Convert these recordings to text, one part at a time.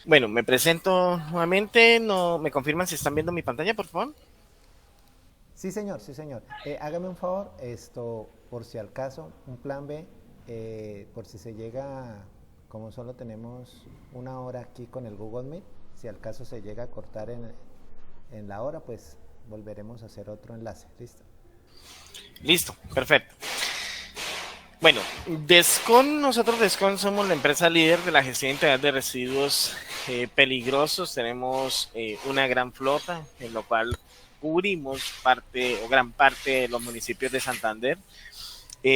Bueno, me presento nuevamente. No, ¿me confirman si están viendo mi pantalla, por favor? Sí, señor, sí, señor. Hágame un favor, por si al caso, un plan B, por si se llega, como solo tenemos una hora aquí con el Google Meet, si al caso se llega a cortar en la hora, pues volveremos a hacer otro enlace. ¿Listo? Listo, perfecto. Bueno, nosotros Descon somos la empresa líder de la gestión integral de residuos peligrosos. Tenemos una gran flota, en lo cual cubrimos parte o gran parte de los municipios de Santander.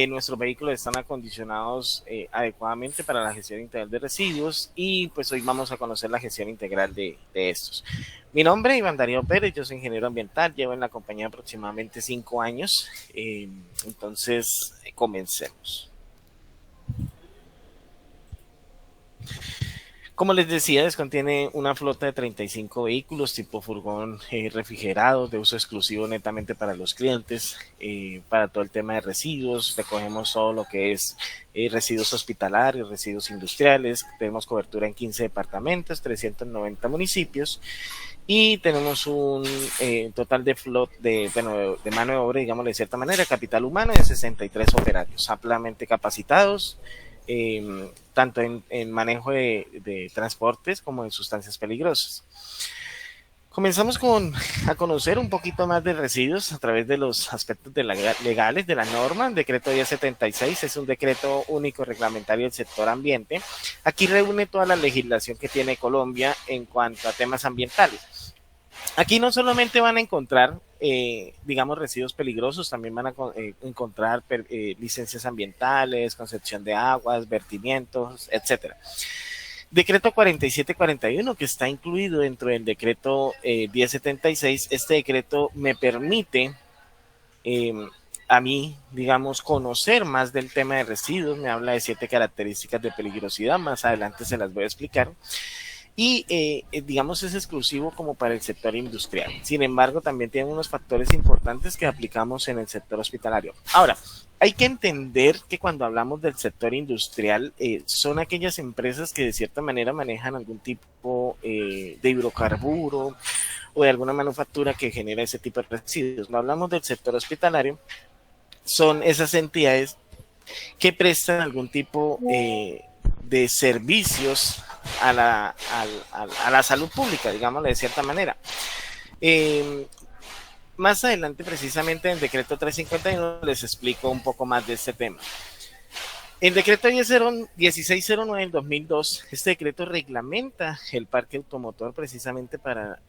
Nuestros vehículos están acondicionados adecuadamente para la gestión integral de residuos y pues hoy vamos a conocer la gestión integral de estos. Mi nombre es Iván Darío Pérez, yo soy ingeniero ambiental, llevo en la compañía aproximadamente 5 años, entonces comencemos. Como les decía, contiene una flota de 35 vehículos tipo furgón refrigerado de uso exclusivo netamente para los clientes, para todo el tema de residuos. Recogemos todo lo que es residuos hospitalarios, residuos industriales. Tenemos cobertura en 15 departamentos, 390 municipios y tenemos un total de de mano de obra, digamos de cierta manera, capital humano de 63 operarios ampliamente capacitados, tanto en manejo de transportes como en sustancias peligrosas. Comenzamos a conocer un poquito más de residuos a través de los aspectos legales de la norma. El decreto 1076 es un decreto único reglamentario del sector ambiente. Aquí reúne toda la legislación que tiene Colombia en cuanto a temas ambientales. Aquí no solamente van a encontrar, digamos, residuos peligrosos, también van a encontrar licencias ambientales, concepción de aguas, vertimientos, etcétera. Decreto 4741, que está incluido dentro del decreto 1076, este decreto me permite eh, a mí, digamos, conocer más del tema de residuos, me habla de 7 características de peligrosidad, más adelante se las voy a explicar y digamos es exclusivo como para el sector industrial. Sin embargo, también tiene unos factores importantes que aplicamos en el sector hospitalario. Ahora, hay que entender que cuando hablamos del sector industrial, son aquellas empresas que de cierta manera manejan algún tipo de hidrocarburo o de alguna manufactura que genera ese tipo de residuos. No hablamos del sector hospitalario, son esas entidades que prestan algún tipo de servicios a la salud pública, digámoslo de cierta manera. Eh, Más adelante, precisamente en el decreto 351, les explico un poco más de este tema. El decreto 1609 del 2002, este decreto reglamenta el parque automotor precisamente para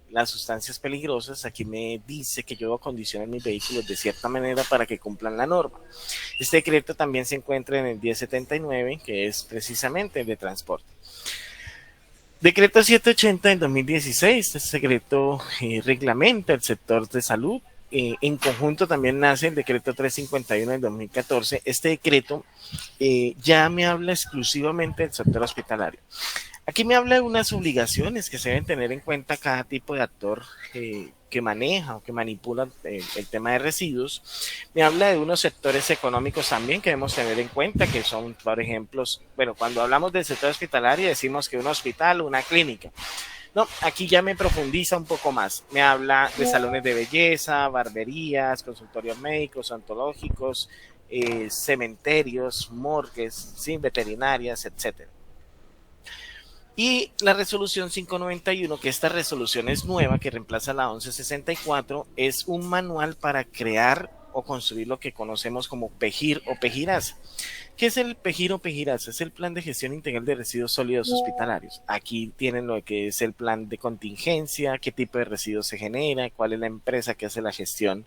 las sustancias peligrosas. Aquí me dice que yo acondiciono mis vehículos de cierta manera para que cumplan la norma. Este decreto también se encuentra en el 1079, que es precisamente el de transporte. Decreto 780 del 2016, este decreto reglamenta el sector de salud. En conjunto también nace el decreto 351 del 2014. Este decreto ya me habla exclusivamente del sector hospitalario. Aquí me habla de unas obligaciones que se deben tener en cuenta cada tipo de actor que maneja o que manipula el tema de residuos. Me habla de unos sectores económicos también que debemos tener en cuenta, que son, por ejemplo, bueno, cuando hablamos del sector hospitalario decimos que un hospital o una clínica. No, aquí ya me profundiza un poco más. Me habla de salones de belleza, barberías, consultorios médicos, ontológicos, cementerios, morgues, ¿sí? Veterinarias, etcétera. Y la resolución 591, que esta resolución es nueva, que reemplaza la 1164, es un manual para crear o construir lo que conocemos como PEGIR o PEGIRAS. ¿Qué es el PEGIR o PEGIRAS? Es el Plan de Gestión Integral de Residuos Sólidos Hospitalarios. Aquí tienen lo que es el plan de contingencia, qué tipo de residuos se genera, cuál es la empresa que hace la gestión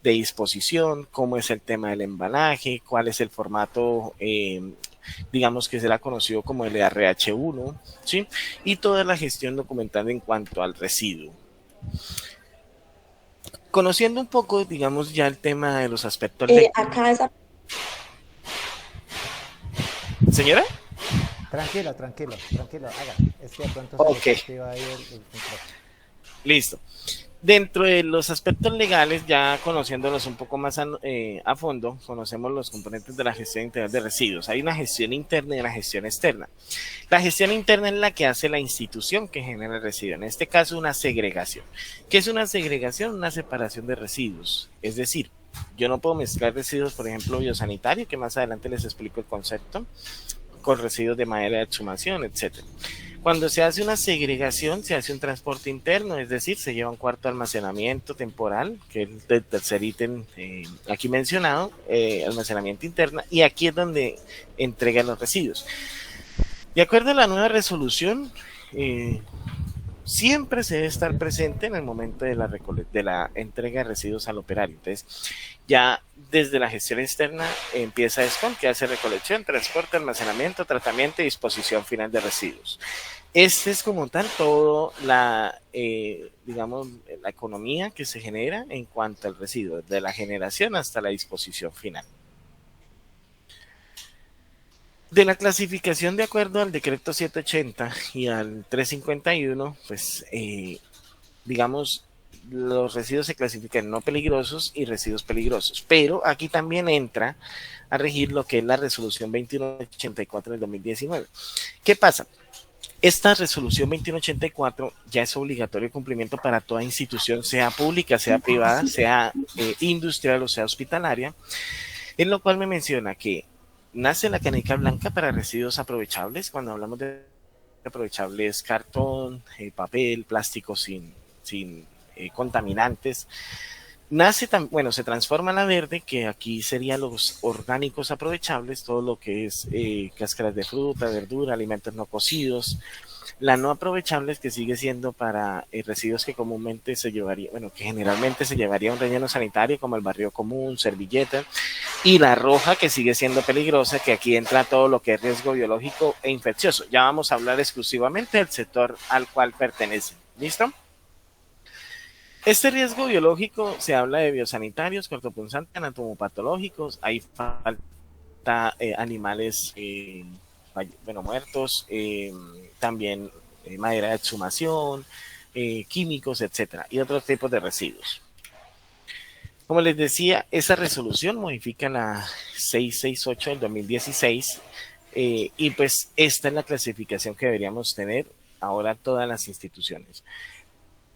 de disposición, cómo es el tema del embalaje, cuál es el formato digamos que será conocido como el RH1, ¿sí? Y toda la gestión documental en cuanto al residuo. Conociendo un poco, digamos, ya el tema de los aspectos de... Acá esa ¿Señora? Tranquilo, tranquilo, tranquilo, hágale. Es que de pronto se le Ok, desactiva ahí el micrófono. listo. Dentro de los aspectos legales, ya conociéndolos un poco más a fondo, conocemos los componentes de la gestión integral de residuos. Hay una gestión interna y una gestión externa. La gestión interna es la que hace la institución que genera el residuo. En este caso, una segregación. ¿Qué es una segregación? Una separación de residuos. Es decir, yo no puedo mezclar residuos, por ejemplo, biosanitario, que más adelante les explico el concepto, con residuos de madera de exhumación, etcétera. Cuando se hace una segregación, se hace un transporte interno, es decir, se lleva un cuarto de almacenamiento temporal, que es el tercer ítem aquí mencionado, almacenamiento interno, y aquí es donde entregan los residuos. De acuerdo a la nueva resolución, siempre se debe estar presente en el momento de la entrega de residuos al operario. Entonces, ya desde la gestión externa empieza ESCOM, que hace recolección, transporte, almacenamiento, tratamiento y disposición final de residuos. Este es como tal todo digamos, la economía que se genera en cuanto al residuo, de la generación hasta la disposición final. De la clasificación de acuerdo al decreto 780 y al 351, pues digamos, los residuos se clasifican en no peligrosos y residuos peligrosos, pero aquí también entra a regir lo que es la resolución 2184 del 2019. ¿Qué pasa? Esta resolución 2184 ya es obligatorio cumplimiento para toda institución, sea pública, sea privada, sea industrial o sea hospitalaria, en lo cual me menciona que nace la canica blanca para residuos aprovechables. Cuando hablamos de aprovechables, cartón, papel, plástico sin contaminantes. Se transforma en la verde, que aquí serían los orgánicos aprovechables, todo lo que es cáscaras de fruta, verdura, alimentos no cocidos. La no aprovechable es que sigue siendo para residuos que comúnmente se llevaría, que generalmente se llevaría a un relleno sanitario como el barrio común, servilletas, y la roja que sigue siendo peligrosa, que aquí entra todo lo que es riesgo biológico e infeccioso. Ya vamos a hablar exclusivamente del sector al cual pertenece. ¿Listo? Este riesgo biológico se habla de biosanitarios, cortopunzantes, anatomopatológicos, hay falta animales muertos, también madera de exhumación, químicos, etcétera, y otros tipos de residuos. Como les decía, esa resolución modifica la 668 del 2016 y pues esta es la clasificación que deberíamos tener ahora todas las instituciones.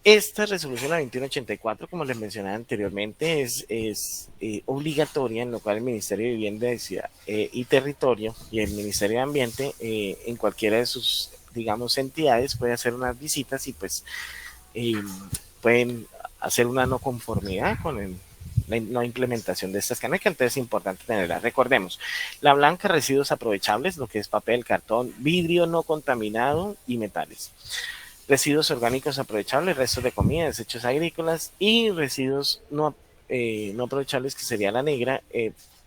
Esta resolución, la 2184, como les mencionaba anteriormente, es obligatoria, en lo cual el Ministerio de Vivienda y Territorio y el Ministerio de Ambiente, en cualquiera de sus, digamos, entidades, puede hacer unas visitas y pues pueden hacer una no conformidad con la no implementación de estas canecas, entonces es importante tenerla. Recordemos, la blanca, residuos aprovechables, lo que es papel, cartón, vidrio no contaminado y metales. Residuos orgánicos aprovechables, restos de comida, desechos agrícolas y residuos no aprovechables, que sería la negra,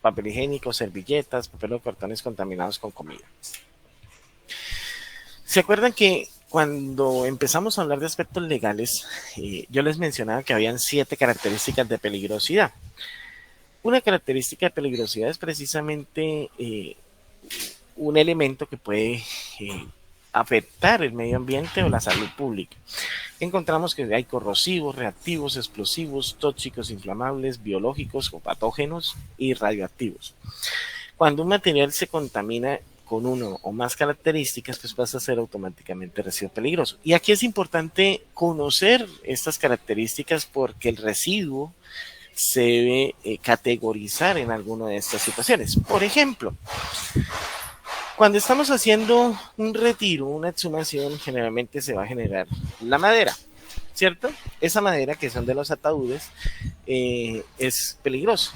papel higiénico, servilletas, papel o cartones contaminados con comida. ¿Se acuerdan que cuando empezamos a hablar de aspectos legales, yo les mencionaba que habían 7 características de peligrosidad? Una característica de peligrosidad es precisamente un elemento que puede afectar el medio ambiente o la salud pública. Encontramos que hay corrosivos, reactivos, explosivos, tóxicos, inflamables, biológicos o patógenos y radioactivos. Cuando un material se contamina con uno o más características, pues pasa a ser automáticamente residuo peligroso. Y aquí es importante conocer estas características porque el residuo se debe categorizar en alguna de estas situaciones. Por ejemplo, cuando estamos haciendo un retiro, una exhumación, generalmente se va a generar la madera, ¿cierto? Esa madera, que son de los ataúdes, es peligroso.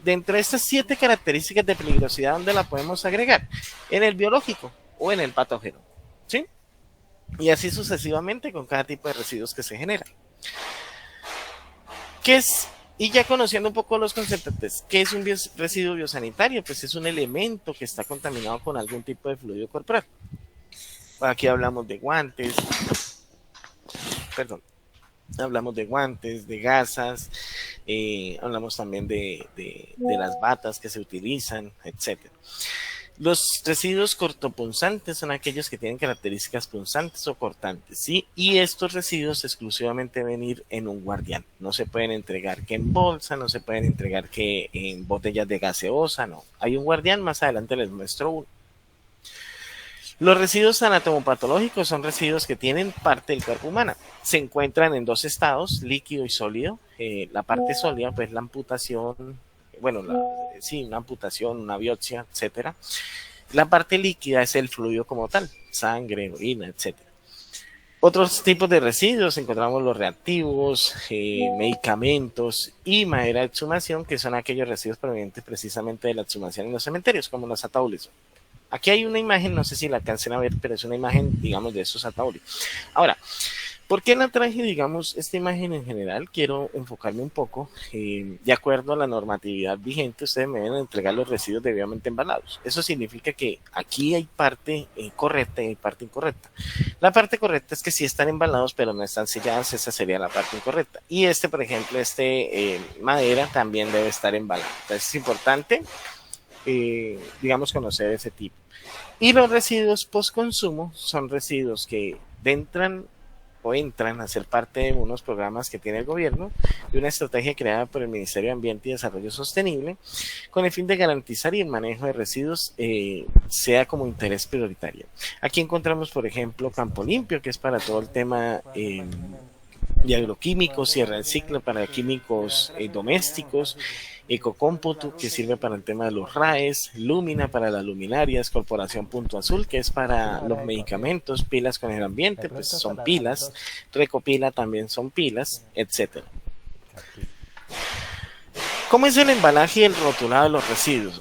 Dentro de estas 7 características de peligrosidad, ¿dónde la podemos agregar? En el biológico o en el patógeno, ¿sí? Y así sucesivamente con cada tipo de residuos que se generan. ¿Qué es? Y ya conociendo un poco los conceptos, ¿qué es un residuo biosanitario? Pues es un elemento que está contaminado con algún tipo de fluido corporal. Aquí hablamos de guantes, hablamos de guantes, de gasas, hablamos también de las batas que se utilizan, etc. Los residuos cortopunzantes son aquellos que tienen características punzantes o cortantes, ¿sí? Y estos residuos exclusivamente deben ir en un guardián. No se pueden entregar que en bolsa, no se pueden entregar que en botellas de gaseosa, no. Hay un guardián, más adelante les muestro uno. Los residuos anatomopatológicos son residuos que tienen parte del cuerpo humano. Se encuentran en dos estados, líquido y sólido. La parte sólida, pues la amputación, bueno, sí, una amputación, una biopsia, etcétera. La parte líquida es el fluido como tal, sangre, orina, etcétera. Otros tipos de residuos encontramos los reactivos, medicamentos y madera de exhumación, que son aquellos residuos provenientes precisamente de la exhumación en los cementerios, como los ataúdes. Aquí hay una imagen, no sé si la alcancen a ver, pero es una imagen, digamos, de esos ataúdes. Ahora, ¿por qué la traje, digamos, esta imagen en general? Quiero enfocarme un poco. De acuerdo a la normatividad vigente, ustedes me deben entregar los residuos debidamente embalados. Eso significa que aquí hay parte correcta y hay parte incorrecta. La parte correcta es que sí están embalados, pero no están sellados. Esa sería la parte incorrecta. Y por ejemplo, madera también debe estar embalado. Entonces es importante, digamos, conocer ese tipo. Y los residuos post-consumo son residuos que entran a ser parte de unos programas que tiene el gobierno y una estrategia creada por el Ministerio de Ambiente y Desarrollo Sostenible con el fin de garantizar y el manejo de residuos sea como interés prioritario. Aquí encontramos, por ejemplo, Campo Limpio, que es para todo el tema de agroquímicos, Sierra del Ciclo para químicos domésticos, Ecocómputo, que sirve para el tema de los RAES, Lumina para las luminarias, Corporación Punto Azul, que es para los medicamentos, Pilas con el Ambiente, pues son pilas, Recopila también son pilas, etcétera. ¿Cómo es el embalaje y el rotulado de los residuos?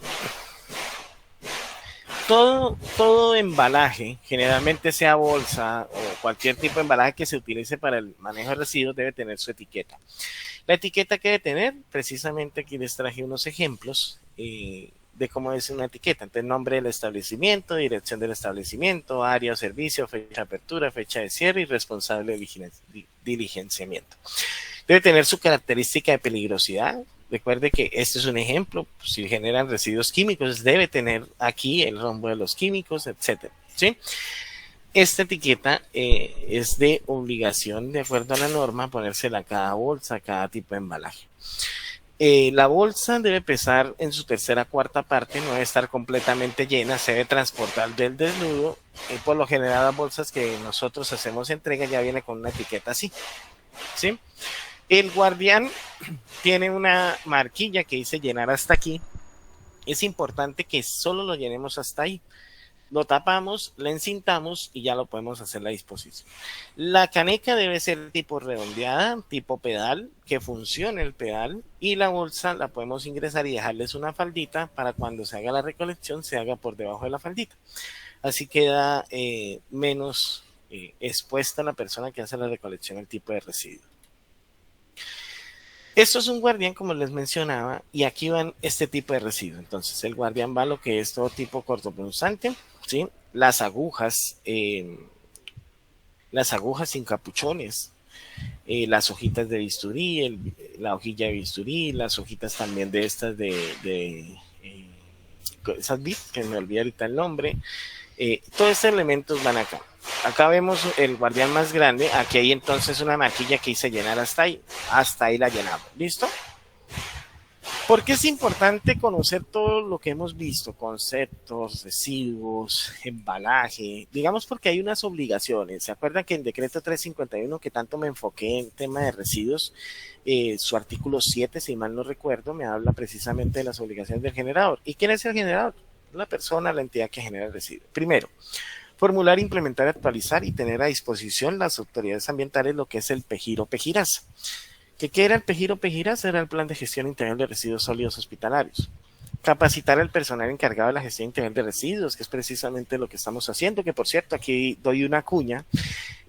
Todo embalaje, generalmente sea bolsa o cualquier tipo de embalaje que se utilice para el manejo de residuos, debe tener su etiqueta. La etiqueta que debe tener, precisamente aquí les traje unos ejemplos de cómo es una etiqueta. Entonces, nombre del establecimiento, dirección del establecimiento, área o servicio, fecha de apertura, fecha de cierre y responsable de diligenciamiento. Debe tener su característica de peligrosidad. Recuerde que este es un ejemplo, si generan residuos químicos, debe tener aquí el rombo de los químicos, etcétera, ¿sí? Esta etiqueta es de obligación, de acuerdo a la norma, ponérsela a cada bolsa, a cada tipo de embalaje. La bolsa debe pesar en su tercera cuarta parte, no debe estar completamente llena, se debe transportar del desnudo. Por lo general, las bolsas que nosotros hacemos entrega ya viene con una etiqueta así, ¿sí? El guardián tiene una marquilla que dice llenar hasta aquí. Es importante que solo lo llenemos hasta ahí. Lo tapamos, lo encintamos y ya lo podemos hacer a la disposición. La caneca debe ser tipo redondeada, tipo pedal, que funcione el pedal, y la bolsa la podemos ingresar y dejarles una faldita para cuando se haga la recolección se haga por debajo de la faldita. Así queda menos expuesta la persona que hace la recolección al tipo de residuo. Esto es un guardián, como les mencionaba, y aquí van este tipo de residuos. Entonces, el guardián va lo que es todo tipo cortopunzante, ¿sí? Las agujas sin capuchones, las hojitas de bisturí, la hojilla de bisturí, las hojitas también de estas esas bits, que me olvidé ahorita el nombre. Todos estos elementos van acá. Acá vemos el guardián más grande. Aquí hay entonces una marquilla que dice llenar hasta ahí. Hasta ahí la llenamos. ¿Listo? ¿Por qué es importante conocer todo lo que hemos visto? Conceptos, residuos, embalaje. Digamos porque hay unas obligaciones. ¿Se acuerdan que en decreto 351, que tanto me enfoqué en tema de residuos, su artículo 7, si mal no recuerdo, me habla precisamente de las obligaciones del generador? ¿Y quién es el generador? La persona, la entidad que genera el residuo. Primero, formular, implementar, actualizar y tener a disposición las autoridades ambientales lo que es el PEGIRO-PEGIRAS. ¿Qué era el PEGIRO-PEGIRAS? Era el Plan de Gestión Integral de Residuos Sólidos Hospitalarios. Capacitar al personal encargado de la gestión integral de residuos, que es precisamente lo que estamos haciendo, que por cierto, aquí doy una cuña.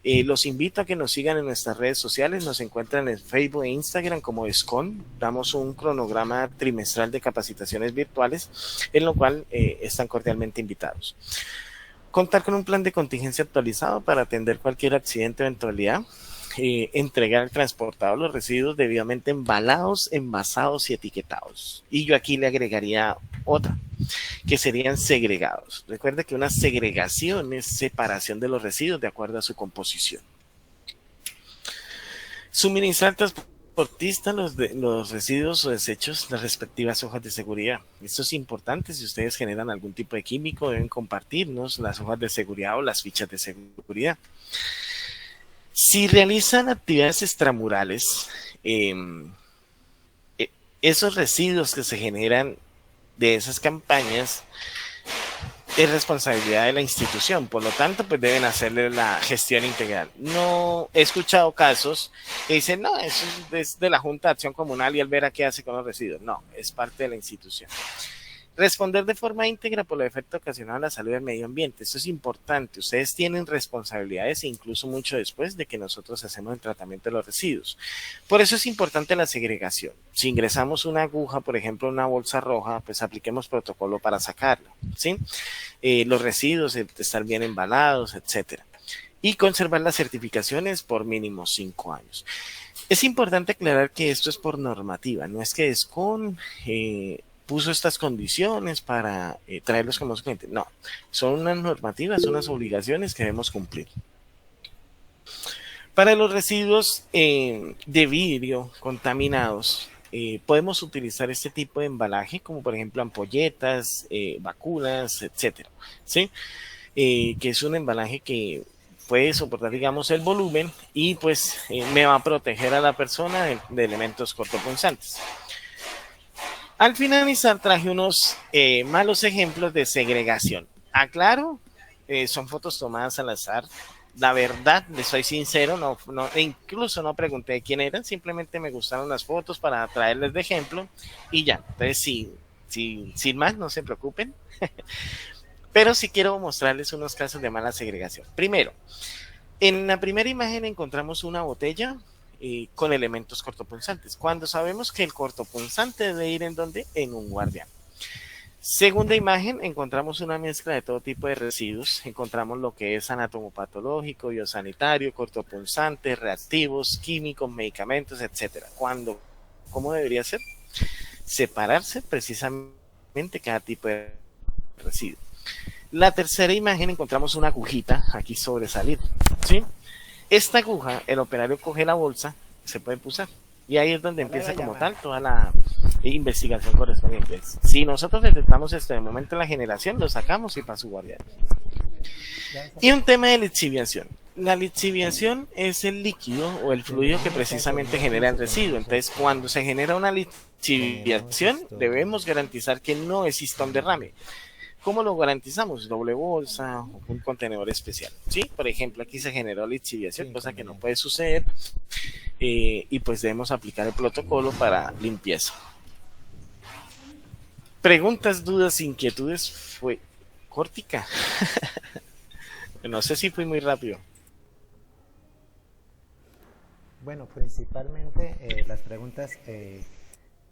Los invito a que nos sigan en nuestras redes sociales, nos encuentran en Facebook e Instagram como ESCON, damos un cronograma trimestral de capacitaciones virtuales, en lo cual están cordialmente invitados. Contar con un plan de contingencia actualizado para atender cualquier accidente o eventualidad, entregar al transportador los residuos debidamente embalados, envasados y etiquetados. Y yo aquí le agregaría Otra, que serían segregados. Recuerde que una segregación es separación de los residuos de acuerdo a su composición. Suministrar al transportista los residuos o desechos, las respectivas hojas de seguridad. Esto es importante. Si ustedes generan algún tipo de químico, deben compartirnos las hojas de seguridad o las fichas de seguridad. Si realizan actividades extramurales, esos residuos que se generan de esas campañas es responsabilidad de la institución, por lo tanto, pues deben hacerle la gestión integral. No he escuchado casos que dicen, no, eso es de la Junta de Acción Comunal y él verá qué hace con los residuos. No, es parte de la institución. Responder de forma íntegra por los efectos ocasionados a la salud del medio ambiente. Esto es importante. Ustedes tienen responsabilidades incluso mucho después de que nosotros hacemos el tratamiento de los residuos. Por eso es importante la segregación. Si ingresamos una aguja, por ejemplo, en una bolsa roja, pues apliquemos protocolo para sacarla, ¿sí? Los residuos, estar bien embalados, etcétera. Y conservar las certificaciones por mínimo 5 años. Es importante aclarar que esto es por normativa, no es que DESCON puso estas condiciones para traerlos como clientes. No, son unas normativas, unas obligaciones que debemos cumplir. Para los residuos de vidrio contaminados, podemos utilizar este tipo de embalaje, como por ejemplo ampolletas, vacunas, etcétera, ¿sí? Que es un embalaje que puede soportar, digamos, el volumen y pues me va a proteger a la persona de elementos cortopunzantes. Al finalizar traje unos malos ejemplos de segregación. Aclaro, son fotos tomadas al azar. La verdad, les soy sincero, incluso no pregunté quién eran, simplemente me gustaron las fotos para traerles de ejemplo y ya. Entonces, sin más, no se preocupen. Pero sí quiero mostrarles unos casos de mala segregación. Primero, en la primera imagen encontramos una botella con elementos cortopunzantes, cuando sabemos que el cortopunzante debe ir en ¿dónde? En un guardián. Segunda imagen, encontramos una mezcla de todo tipo de residuos, encontramos lo que es anatomopatológico, biosanitario, cortopunzantes, reactivos, químicos, medicamentos, etcétera. ¿Cómo debería ser? Separarse precisamente cada tipo de residuo. La tercera imagen encontramos una agujita aquí sobresalir, ¿sí? Esta aguja, el operario coge la bolsa, se puede pulsar. Y ahí es donde empieza como tal toda la investigación correspondiente. Si nosotros detectamos esto en el momento de la generación, lo sacamos y para su guardián. Y un tema de lixiviación. La lixiviación es el líquido o el fluido que precisamente genera el residuo. Entonces, cuando se genera una lixiviación, debemos garantizar que no exista un derrame. ¿Cómo lo garantizamos? Doble bolsa o un contenedor especial, ¿sí? Por ejemplo, aquí se generó lixiviación, cosa que no puede suceder, y pues debemos aplicar el protocolo para limpieza. Preguntas, dudas, inquietudes. Fue cortica. No sé si fui muy rápido. Bueno, principalmente las preguntas,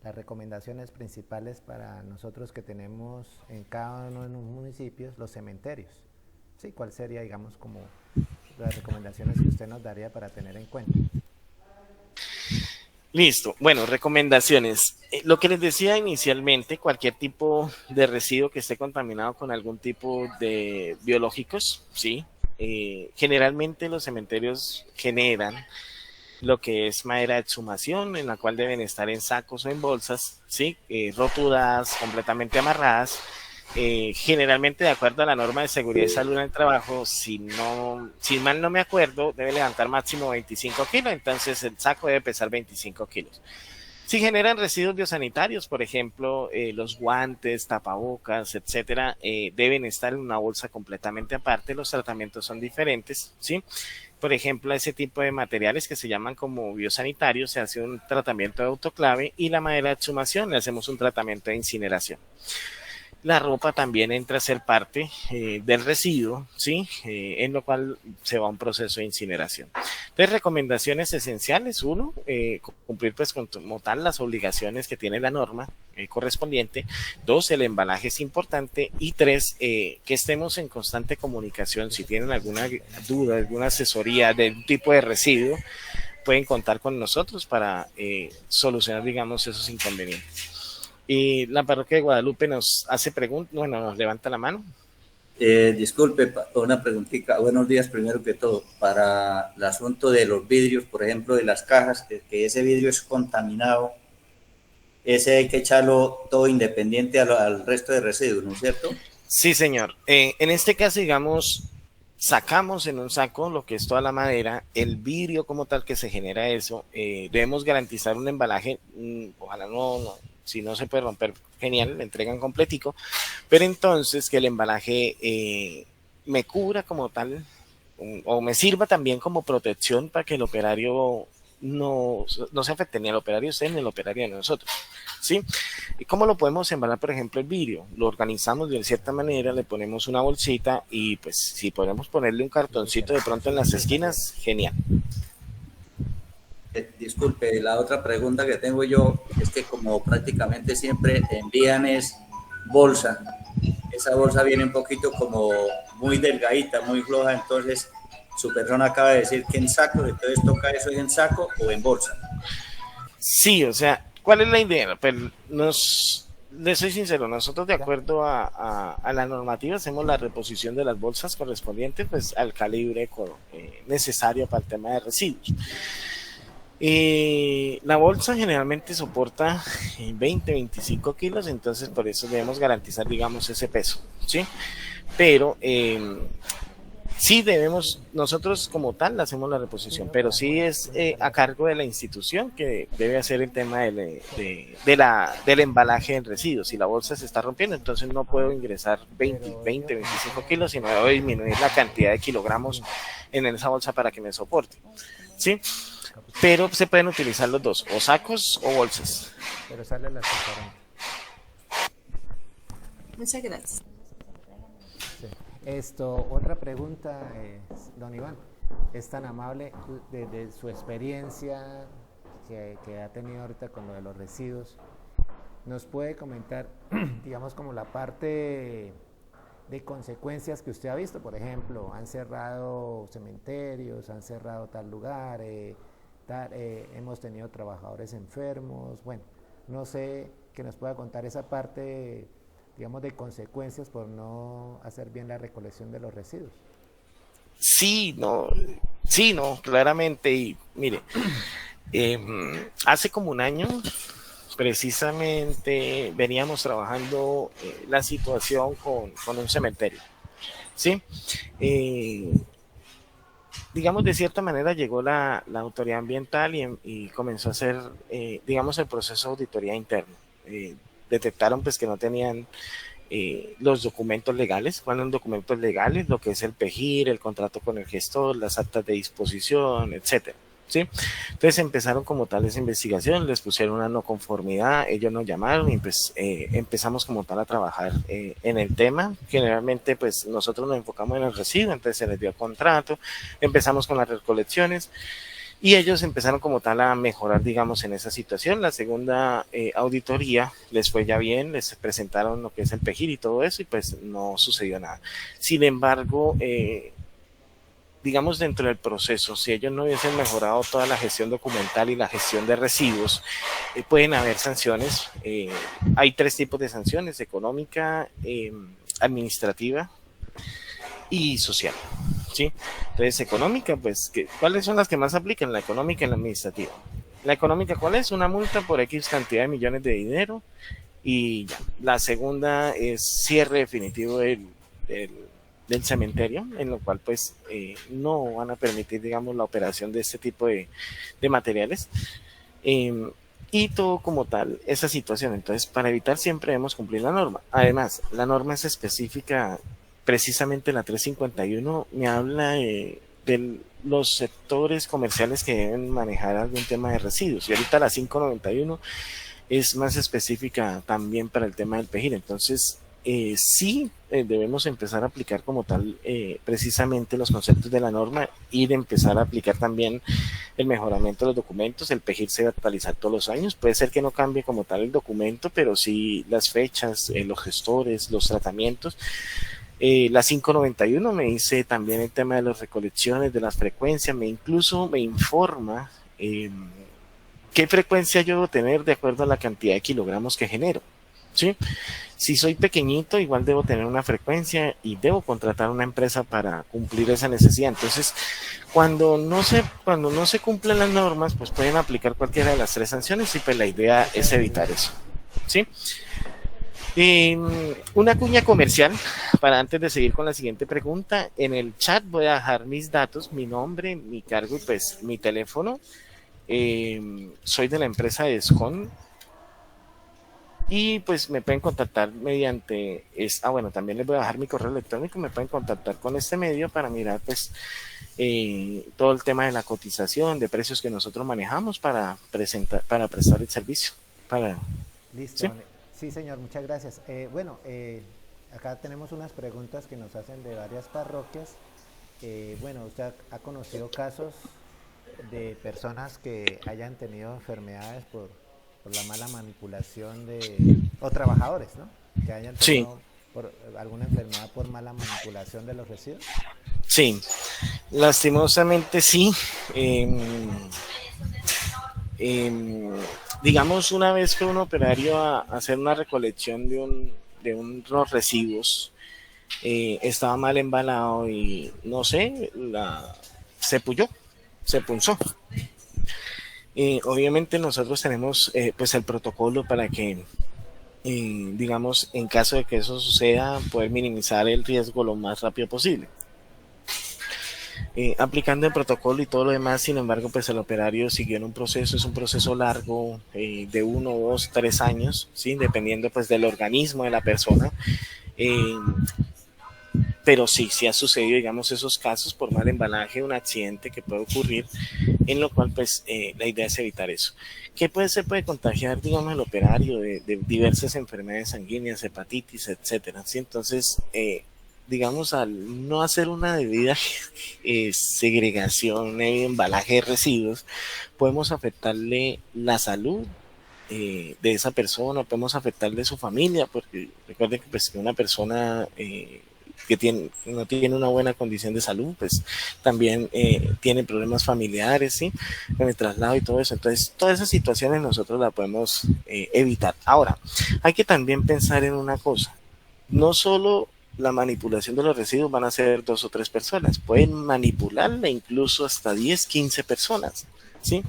las recomendaciones principales para nosotros que tenemos en cada uno de los municipios, los cementerios. Sí, ¿cuál sería, digamos, como las recomendaciones que usted nos daría para tener en cuenta? Listo. Bueno, recomendaciones. Lo que les decía inicialmente, cualquier tipo de residuo que esté contaminado con algún tipo de biológicos, ¿sí? Generalmente los cementerios generan lo que es madera de exhumación, en la cual deben estar en sacos o en bolsas, ¿sí? Roturadas, completamente amarradas, generalmente de acuerdo a la norma de seguridad y salud en el trabajo, si mal no me acuerdo, debe levantar máximo 25 kilos, entonces el saco debe pesar 25 kilos. Si generan residuos biosanitarios, por ejemplo, los guantes, tapabocas, etcétera, deben estar en una bolsa completamente aparte, los tratamientos son diferentes, ¿sí? Por ejemplo, ese tipo de materiales que se llaman como biosanitarios, se hace un tratamiento de autoclave y la madera de exhumación le hacemos un tratamiento de incineración. La ropa también entra a ser parte del residuo, ¿sí? En lo cual se va a un proceso de incineración. Entonces, recomendaciones esenciales. 1, cumplir pues como tal las obligaciones que tiene la norma correspondiente. 2, el embalaje es importante. Y 3, que estemos en constante comunicación. Si tienen alguna duda, alguna asesoría de un tipo de residuo, pueden contar con nosotros para solucionar, digamos, esos inconvenientes. Y la parroquia de Guadalupe nos hace preguntas, bueno, nos levanta la mano. Disculpe, una preguntita. Buenos días, primero que todo. Para el asunto de los vidrios, por ejemplo, de las cajas, que ese vidrio es contaminado, ese hay que echarlo todo independiente al resto de residuos, ¿no es cierto? Sí, señor. En este caso, digamos, sacamos en un saco lo que es toda la madera, el vidrio como tal que se genera eso. Debemos garantizar un embalaje, ojalá no, si no se puede romper, genial, le entregan completico, pero entonces que el embalaje me cubra como tal o me sirva también como protección para que el operario no se afecte ni al operario usted ni al operario de nosotros. ¿Sí? ¿Y cómo lo podemos embalar, por ejemplo, el vidrio? Lo organizamos de cierta manera, le ponemos una bolsita y pues si podemos ponerle un cartoncito de pronto en las esquinas, genial. Disculpe, la otra pregunta que tengo yo es que como prácticamente siempre envían es bolsa, esa bolsa viene un poquito como muy delgadita, muy floja, entonces su persona acaba de decir que en saco, entonces toca eso en saco o en bolsa. Sí, o sea, ¿cuál es la idea? Pues les soy sincero, nosotros de acuerdo a la normativa hacemos la reposición de las bolsas correspondientes pues al calibre necesario para el tema de residuos. La bolsa generalmente soporta 20-25 kilos, entonces por eso debemos garantizar, digamos, ese peso, ¿sí? Pero sí debemos, nosotros como tal hacemos la reposición, pero sí es a cargo de la institución que debe hacer el tema del embalaje en residuos. Si la bolsa se está rompiendo, entonces no puedo ingresar 25 kilos, sino debo disminuir la cantidad de kilogramos en esa bolsa para que me soporte, ¿sí? Pero se pueden utilizar los dos, o sacos o bolsas. Pero sale la transparente. Muchas gracias. Sí. Otra pregunta, don Iván. Es tan amable de su experiencia que ha tenido ahorita con lo de los residuos. ¿Nos puede comentar, digamos, como la parte de consecuencias que usted ha visto? Por ejemplo, han cerrado cementerios, han cerrado tal lugar, hemos tenido trabajadores enfermos, bueno, no sé, que nos pueda contar esa parte, digamos, de consecuencias por no hacer bien la recolección de los residuos. Sí, no, claramente. Y mire, hace como un año, precisamente, veníamos trabajando la situación con un cementerio, ¿sí? Digamos, de cierta manera llegó la autoridad ambiental y comenzó a hacer, digamos, el proceso de auditoría interna. Detectaron pues que no tenían los documentos legales. ¿Cuáles son documentos legales? Lo que es el PEGIR, el contrato con el gestor, las actas de disposición, etcétera. ¿Sí? Entonces empezaron como tal esa investigación, les pusieron una no conformidad, ellos nos llamaron y pues empezamos como tal a trabajar en el tema. Generalmente pues nosotros nos enfocamos en el residuo, entonces se les dio contrato, empezamos con las recolecciones y ellos empezaron como tal a mejorar, digamos, en esa situación. La segunda auditoría les fue ya bien, les presentaron lo que es el PEGIR y todo eso y pues no sucedió nada. Sin embargo, digamos, dentro del proceso, si ellos no hubiesen mejorado toda la gestión documental y la gestión de residuos, pueden haber sanciones. Hay 3 tipos de sanciones: económica, administrativa y social. ¿Sí? Entonces, económica, pues, ¿cuáles son las que más aplican? La económica y la administrativa. La económica, ¿cuál es? Una multa por X cantidad de millones de dinero y ya. La segunda es cierre definitivo del cementerio, en lo cual pues no van a permitir, digamos, la operación de este tipo de materiales. Y todo como tal, esa situación. Entonces, para evitar siempre debemos cumplir la norma. Además, la norma es específica, precisamente la 351 me habla de los sectores comerciales que deben manejar algún tema de residuos. Y ahorita la 591 es más específica también para el tema del PEGIR. Entonces, sí debemos empezar a aplicar como tal precisamente los conceptos de la norma y de empezar a aplicar también el mejoramiento de los documentos. El PEGIR se va a actualizar todos los años, puede ser que no cambie como tal el documento, pero sí las fechas, los gestores, los tratamientos. La 591 me dice también el tema de las recolecciones, de las frecuencias, incluso me informa ¿qué frecuencia yo debo tener de acuerdo a la cantidad de kilogramos que genero? ¿Sí? Si soy pequeñito, igual debo tener una frecuencia y debo contratar una empresa para cumplir esa necesidad. Entonces, cuando no se cumplen las normas, pues pueden aplicar cualquiera de las 3 sanciones y pues la idea es evitar eso. ¿Sí? Una cuña comercial para antes de seguir con la siguiente pregunta. En el chat voy a dejar mis datos, mi nombre, mi cargo y pues mi teléfono. Soy de la empresa Descon y pues me pueden contactar mediante bueno, también les voy a dejar mi correo electrónico, me pueden contactar con este medio para mirar pues todo el tema de la cotización, de precios que nosotros manejamos para prestar el servicio. Listo. ¿Sí? Sí, señor, muchas gracias. Bueno, acá tenemos unas preguntas que nos hacen de varias parroquias. Bueno, usted ha conocido casos de personas que hayan tenido enfermedades por la mala manipulación o trabajadores, ¿no? Que hayan Sí, tenido alguna enfermedad por mala manipulación de los residuos. sí, lastimosamente sí. Digamos, una vez fue un operario a hacer una recolección de unos residuos, estaba mal embalado y no sé, se puyó, se punzó. Obviamente nosotros tenemos pues el protocolo para que, digamos, en caso de que eso suceda, poder minimizar el riesgo lo más rápido posible. Aplicando el protocolo y todo lo demás, sin embargo, pues el operario siguió en un proceso, es un proceso largo de 1, 2, 3 años, ¿sí? Dependiendo pues del organismo de la persona. Pero sí ha sucedido, digamos, esos casos por mal embalaje, un accidente que puede ocurrir, en lo cual pues la idea es evitar eso. ¿Qué se puede contagiar, digamos, el operario de diversas enfermedades sanguíneas, hepatitis, etcétera? ¿Sí? Entonces, digamos, al no hacer una debida segregación, un debido embalaje de residuos, podemos afectarle la salud de esa persona, podemos afectarle su familia, porque recuerden que pues, una persona no tiene una buena condición de salud, pues también tiene problemas familiares, ¿sí? Con el traslado y todo eso. Entonces, todas esas situaciones nosotros las podemos evitar. Ahora, hay que también pensar en una cosa. No solo la manipulación de los residuos van a ser 2 o 3 personas, pueden manipularla incluso hasta 10, 15 personas, ¿sí?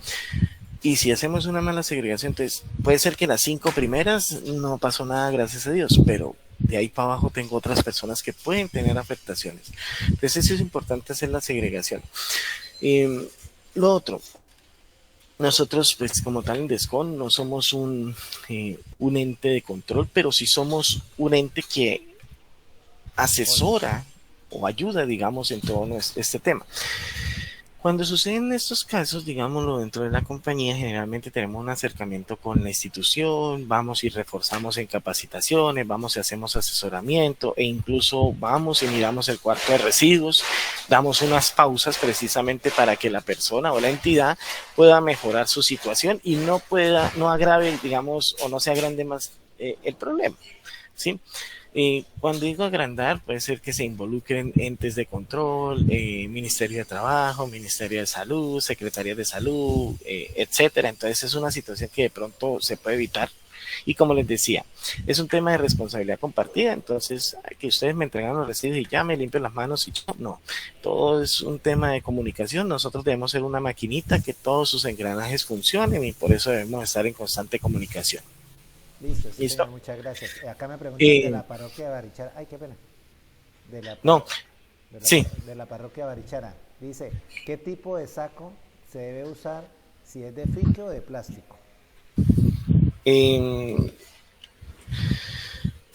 Y si hacemos una mala segregación, entonces puede ser que las 5 primeras no pasó nada, gracias a Dios, pero de ahí para abajo tengo otras personas que pueden tener afectaciones. Entonces sí es importante hacer la segregación. Lo otro, nosotros pues como tal en Descon no somos un ente de control, pero sí somos un ente que asesora o ayuda, digamos, en todo este tema. Cuando suceden estos casos, digámoslo, dentro de la compañía, generalmente tenemos un acercamiento con la institución, vamos y reforzamos en capacitaciones, vamos y hacemos asesoramiento e incluso vamos y miramos el cuarto de residuos, damos unas pausas precisamente para que la persona o la entidad pueda mejorar su situación y no agrave, digamos, o no se agrande más el problema, ¿sí? Cuando digo agrandar, puede ser que se involucren entes de control, Ministerio de Trabajo, Ministerio de Salud, Secretaría de Salud, etcétera. Entonces es una situación que de pronto se puede evitar. Y como les decía, es un tema de responsabilidad compartida. Entonces, que ustedes me entregan los residuos y ya me limpio las manos y yo, no. Todo es un tema de comunicación. Nosotros debemos ser una maquinita que todos sus engranajes funcionen y por eso debemos estar en constante comunicación. Listo, sí, ¿Listo? señor, muchas gracias. Acá me preguntan de la parroquia de Barichara. Ay, qué pena. No, sí. De la parroquia Barichara. Dice, ¿qué tipo de saco se debe usar si es de fique o de plástico?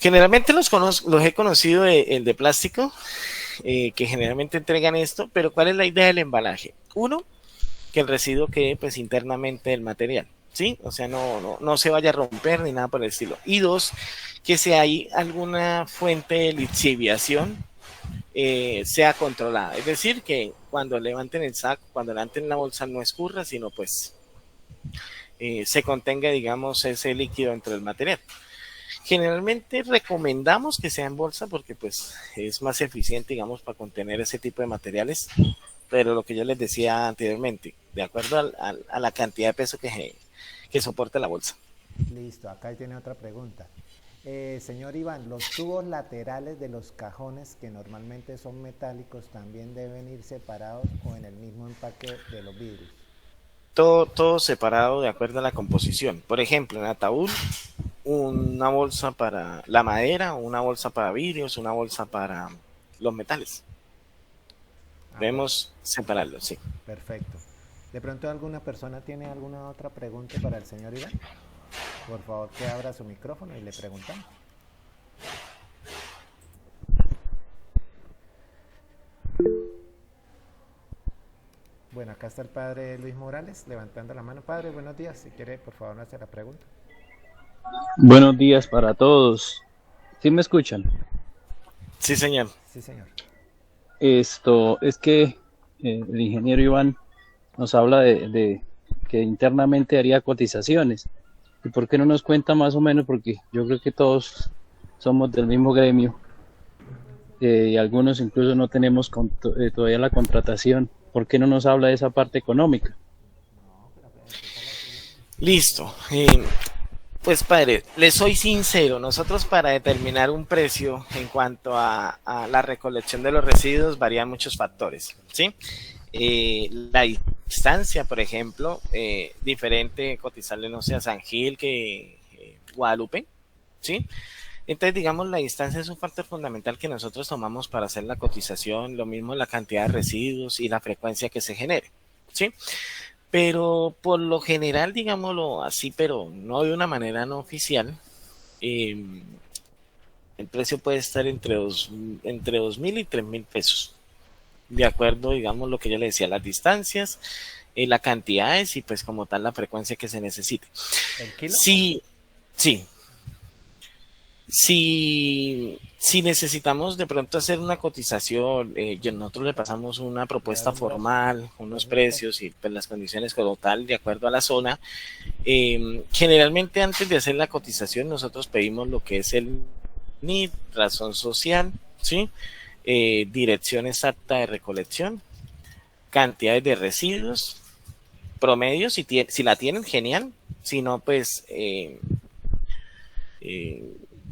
Generalmente los he conocido el de plástico, que generalmente entregan esto, pero ¿cuál es la idea del embalaje? Uno, que el residuo quede pues internamente del material, ¿sí? O sea, no se vaya a romper ni nada por el estilo. Y dos, que si hay alguna fuente de lixiviación, sea controlada. Es decir, que cuando levanten el saco, cuando levanten la bolsa no escurra, sino pues se contenga, digamos, ese líquido dentro del material. Generalmente recomendamos que sea en bolsa porque pues es más eficiente, digamos, para contener ese tipo de materiales, pero lo que yo les decía anteriormente, de acuerdo a la cantidad de peso que soporte la bolsa. Listo, acá tiene otra pregunta. Señor Iván, los tubos laterales de los cajones, que normalmente son metálicos, ¿también deben ir separados o en el mismo empaque de los vidrios? Todo separado de acuerdo a la composición. Por ejemplo, en ataúd, una bolsa para la madera, una bolsa para vidrios, una bolsa para los metales. Debemos separarlos, sí. Perfecto. ¿De pronto alguna persona tiene alguna otra pregunta para el señor Iván? Por favor, que abra su micrófono y le preguntamos. Bueno, acá está el padre Luis Morales levantando la mano. Padre, buenos días. Si quiere, por favor, hacer la pregunta. Buenos días para todos. ¿Sí me escuchan? Sí, señor. Sí, señor. Esto es que el ingeniero Iván nos habla de que internamente haría cotizaciones. ¿Y por qué no nos cuenta más o menos? Porque yo creo que todos somos del mismo gremio y algunos incluso no tenemos todavía la contratación. ¿Por qué no nos habla de esa parte económica? Listo. Pues padre, le soy sincero, nosotros para determinar un precio en cuanto a la recolección de los residuos varían muchos factores, ¿sí? La distancia, por ejemplo, diferente cotizarle, no sé, a San Gil que Guadalupe, ¿sí? Entonces, digamos, la distancia es un factor fundamental que nosotros tomamos para hacer la cotización, lo mismo la cantidad de residuos y la frecuencia que se genere, ¿sí? Pero por lo general, digámoslo así, pero no de una manera no oficial, el precio puede estar entre 2.000 y 3.000 pesos. De acuerdo, digamos, lo que yo le decía, las distancias, las cantidades y pues como tal la frecuencia que se necesite. ¿El kilo? Sí, sí. Si necesitamos de pronto hacer una cotización, nosotros le pasamos una propuesta formal, unos precios y pues, las condiciones como tal, de acuerdo a la zona. Generalmente antes de hacer la cotización nosotros pedimos lo que es el NID, razón social, ¿sí? Dirección exacta de recolección, cantidades de residuos, promedios, si la tienen, genial, si no, pues...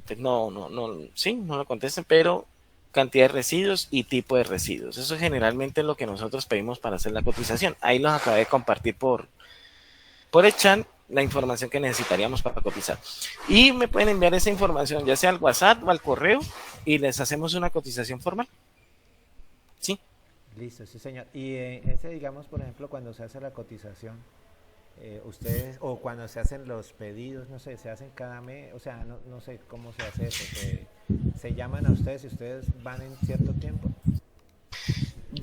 pues no lo contesten, pero cantidad de residuos y tipo de residuos. Eso generalmente es lo que nosotros pedimos para hacer la cotización. Ahí los acabé de compartir por el chat la información que necesitaríamos para cotizar. Y me pueden enviar esa información, ya sea al WhatsApp o al correo, y les hacemos una cotización formal. ¿Sí? Listo, sí, señor. Y ese, digamos, por ejemplo, cuando se hace la cotización, ustedes, o cuando se hacen los pedidos, no sé, se hacen cada mes, o sea, no sé cómo se hace eso, se llaman a ustedes y ustedes van en cierto tiempo.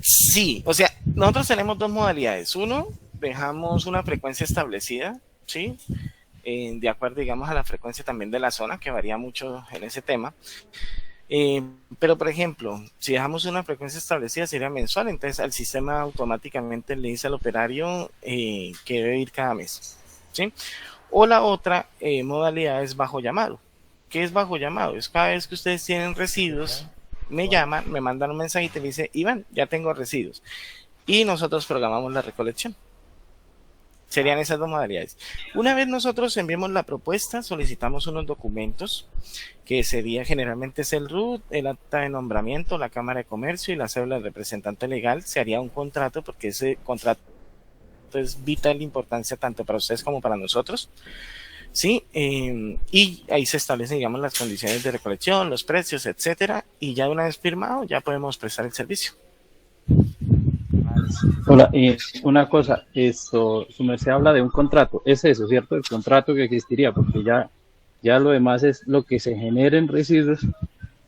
Sí, o sea, nosotros tenemos dos modalidades. Uno, dejamos una frecuencia establecida, ¿sí? De acuerdo, digamos, a la frecuencia también de la zona, que varía mucho en ese tema. Pero, por ejemplo, si dejamos una frecuencia establecida sería mensual, entonces el sistema automáticamente le dice al operario que debe ir cada mes, ¿sí? O la otra modalidad es bajo llamado. ¿Qué es bajo llamado? Es cada vez que ustedes tienen residuos, me llaman, me mandan un mensajito y me dice, Iván, ya tengo residuos. Y nosotros programamos la recolección. Serían esas dos modalidades. Una vez nosotros enviemos la propuesta, solicitamos unos documentos, que sería generalmente es el RUT, el acta de nombramiento, la Cámara de Comercio y la cédula del representante legal. Se haría un contrato, porque ese contrato es vital importancia tanto para ustedes como para nosotros, ¿sí? Y ahí se establecen, digamos, las condiciones de recolección, los precios, etcétera, y ya una vez firmado, ya podemos prestar el servicio. Hola, una cosa, su merced habla de un contrato, es eso, ¿cierto? El contrato que existiría, porque ya lo demás es lo que se genera en residuos,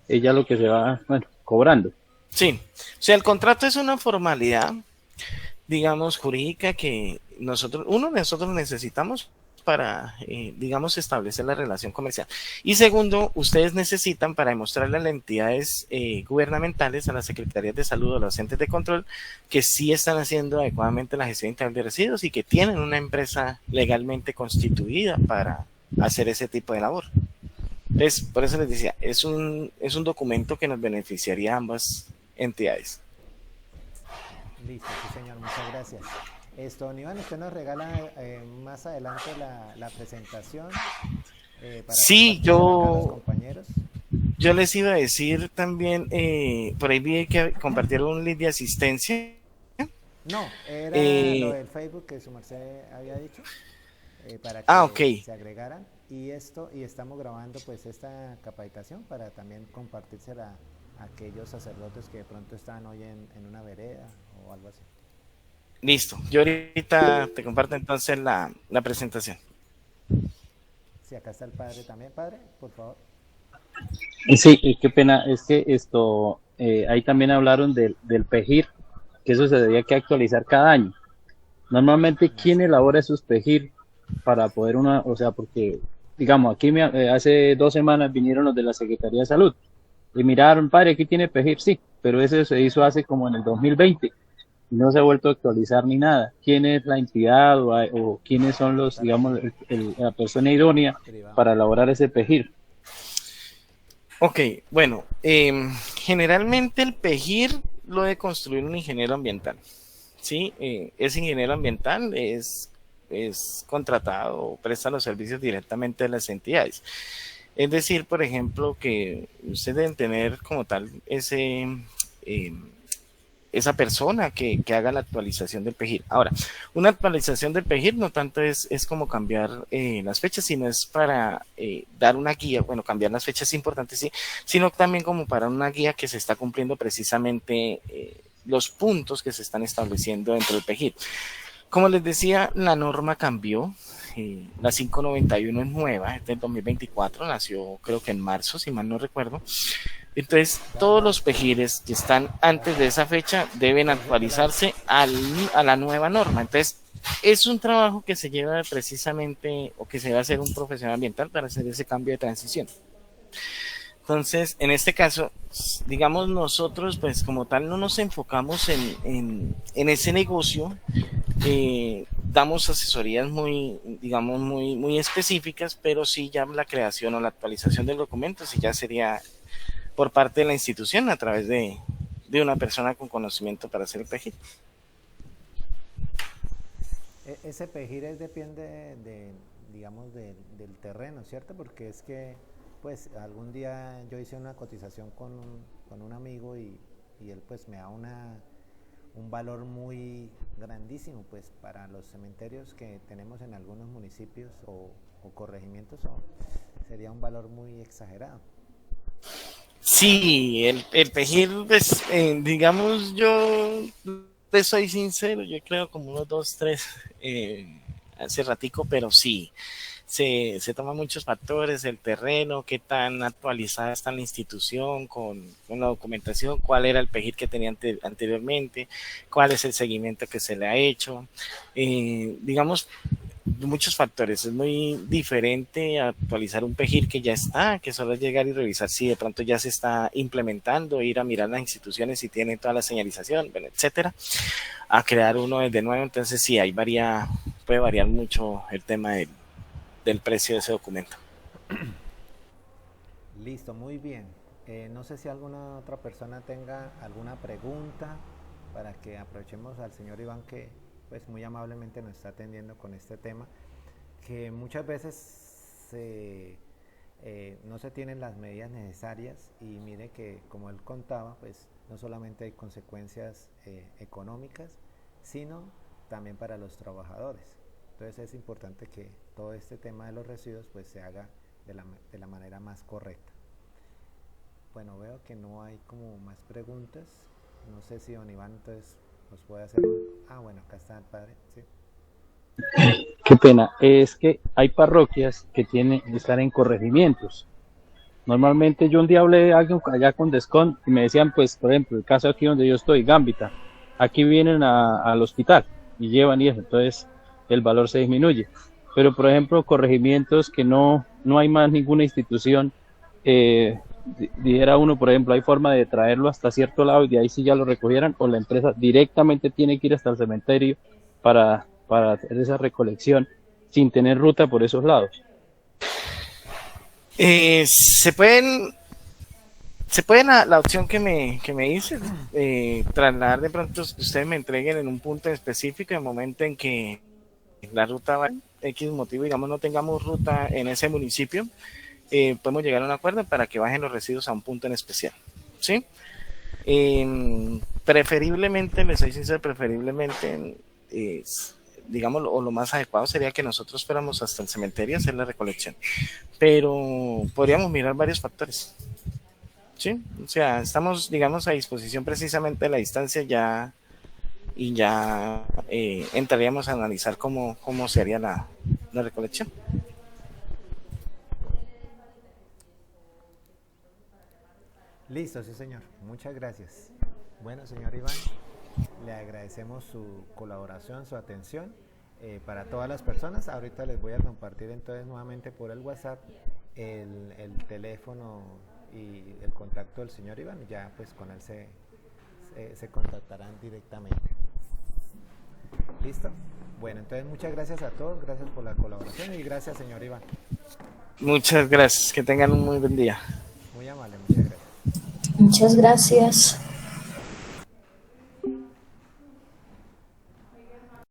es ya lo que se va, bueno, cobrando. Sí, o sea, el contrato es una formalidad, digamos, jurídica que nosotros necesitamos para, digamos, establecer la relación comercial. Y segundo, ustedes necesitan para demostrarle a las entidades gubernamentales, a las secretarías de salud o a los entes de control, que sí están haciendo adecuadamente la gestión integral de residuos y que tienen una empresa legalmente constituida para hacer ese tipo de labor. Entonces, por eso les decía, es un documento que nos beneficiaría a ambas entidades. Listo, sí, señor, muchas gracias. Don Iván, usted nos regala más adelante la presentación para Sí, compartírsela acá a los compañeros. yo les iba a decir también, por ahí vi que compartieron un link de asistencia. No, era lo Eh, del Facebook que su merced había dicho, para que ok, se agregaran. Y estamos grabando pues esta capacitación para también compartírsela a aquellos sacerdotes que de pronto están hoy en una vereda o algo así. listo. Yo ahorita te comparto entonces la presentación. Sí, acá está el padre también. Padre, por favor. Sí, qué pena, es que ahí también hablaron del PEGIR, que eso se debía que actualizar cada año. Normalmente, ¿quién Listo. elabora esos PEGIR para poder o sea, porque, digamos, aquí hace 2 semanas vinieron los de la Secretaría de Salud y miraron, padre, aquí tiene PEGIR, sí, pero eso se hizo hace como en el 2020 y no se ha vuelto a actualizar ni nada. ¿Quién es la entidad o quiénes son los, Para digamos, el la persona idónea privado. para elaborar ese PEGIR? Ok, bueno, generalmente el PEGIR lo de construir un ingeniero ambiental. Sí, ese ingeniero ambiental es contratado o presta los servicios directamente de las entidades. Es decir, por ejemplo, que ustedes deben tener como tal eh, esa persona que haga la actualización del PEGIR. Ahora, una actualización del PEGIR no tanto es como cambiar las fechas, sino es para dar una guía, bueno, cambiar las fechas es importante, sí, sino también como para una guía que se está cumpliendo precisamente los puntos que se están estableciendo dentro del PEGIR. Como les decía, la norma cambió. La 591 es nueva, es del 2024, nació creo que en marzo, si mal no recuerdo. Entonces, todos los PEGIRes que están antes de esa fecha deben actualizarse a la nueva norma. Entonces, es un trabajo que se lleva precisamente, o que se va a hacer un profesional ambiental para hacer ese cambio de transición. Entonces, en este caso, digamos, nosotros, pues como tal, no nos enfocamos en ese negocio. Damos asesorías muy, digamos, muy específicas, pero sí ya la creación o la actualización del documento sí ya sería por parte de la institución a través de una persona con conocimiento para hacer el PEGIR. Ese PEGIR depende digamos, del terreno, ¿cierto? Porque es que, pues, algún día yo hice una cotización con un amigo y él, pues, me da un valor muy grandísimo, pues, para los cementerios que tenemos en algunos municipios o corregimientos, sería un valor muy exagerado. Sí, el PEGIR, pues, digamos, yo te soy sincero, yo creo como unos dos, tres, hace ratico, pero sí, se toman muchos factores, el terreno, qué tan actualizada está la institución con la documentación, cuál era el PEGIR que tenía anteriormente, cuál es el seguimiento que se le ha hecho, digamos, muchos factores. Es muy diferente actualizar un PEGIR que ya está, que solo es llegar y revisar si de pronto ya se está implementando, ir a mirar las instituciones si tienen toda la señalización, bueno, etcétera, a crear uno desde nuevo. Entonces sí, ahí puede variar mucho el tema del precio de ese documento. Listo, muy bien. No sé si alguna otra persona tenga alguna pregunta para que aprovechemos al señor Iván que pues muy amablemente nos está atendiendo con este tema, que muchas veces no se tienen las medidas necesarias y mire que como él contaba, pues no solamente hay consecuencias económicas, sino también para los trabajadores. Entonces es importante que todo este tema de los residuos pues se haga de la manera más correcta. Bueno, veo que no hay como más preguntas. No sé si don Iván entonces nos puede hacer bueno, acá está el padre, ¿sí? Qué pena, es que hay parroquias que están en corregimientos. Normalmente yo un día hablé allá con Descon y me decían, pues, por ejemplo, el caso aquí donde yo estoy, Gambita, aquí vienen al hospital y llevan y eso, entonces el valor se disminuye. Pero, por ejemplo, corregimientos que no hay más ninguna institución, dijera uno, por ejemplo, hay forma de traerlo hasta cierto lado y de ahí sí ya lo recogieran, o la empresa directamente tiene que ir hasta el cementerio para hacer esa recolección sin tener ruta por esos lados. Se pueden Se puede la opción que me dice, trasladar de pronto que ustedes me entreguen en un punto en específico, en el momento en que la ruta va X motivo, digamos, no tengamos ruta en ese municipio, podemos llegar a un acuerdo para que bajen los residuos a un punto en especial, ¿sí? Preferiblemente, les soy sincero, preferiblemente, digamos, o lo más adecuado sería que nosotros fuéramos hasta el cementerio a hacer la recolección, pero podríamos mirar varios factores, ¿sí? O sea, estamos, digamos, a disposición precisamente de la distancia ya y ya entraríamos a analizar cómo se haría la recolección. Listo, sí, señor. Muchas gracias. Bueno, señor Iván, le agradecemos su colaboración, su atención. Para todas las personas, ahorita les voy a compartir entonces nuevamente por el WhatsApp el teléfono y el contacto del señor Iván, y ya pues con él se contactarán directamente. ¿Listo? Bueno, entonces muchas gracias a todos, gracias por la colaboración y gracias, señor Iván. Muchas gracias, que tengan un muy buen día. Muy amable, muchas gracias. Muchas gracias.